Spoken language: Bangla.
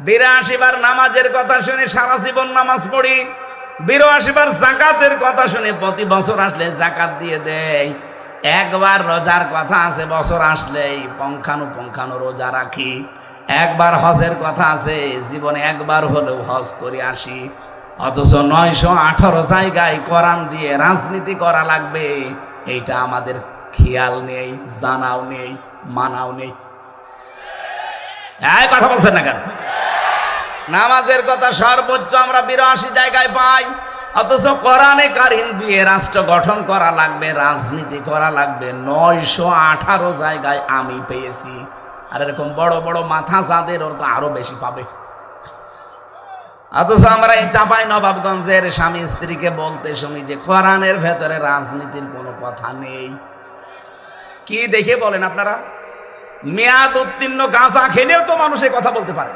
৮২ বার নামাজের কথা শুনে সারা জীবন নামাজ পড়ি, ৮২ বার জাকাতের কথা শুনে প্রতি বছর আসলে জাকাত দিয়ে দেয়। একবার রোজার কথা আছে, বছর আসলেই পঙ্খানু রোজা রাখি। একবার হজের কথা আছে, জীবনে একবার হলেও হজ করে আসি। অথচ ৯১৮ জায়গায় কোরআন দিয়ে রাজনীতি করা লাগবে, এইটা আমাদের খেয়াল নেই, জানাও নেই, মানাও নেই। এই কথা বলছেন না কেন? নামাজের কথা সর্বোচ্চ আমরা ৮২ জায়গায় পাই, অথচ কোরআনে কারিম দিয়ে রাষ্ট্র গঠন করা লাগবে, রাজনীতি করা লাগবে ৯১৮ জায়গায় আমি পেয়েছি। আর এরকম বড় বড় মাথা যাদের, ওর তো আরো বেশি পাবে। অথচ আমরা এই চাঁপাই নবাবগঞ্জের স্বামী স্ত্রীকে বলতে শুনি যে কোরআনের ভেতরে রাজনীতির কোনো কথা নেই। কি দেখে বলেন আপনারা? মেয়াদ উত্তীর্ণ গাঁজা খেলেও তো মানুষের কথা বলতে পারে।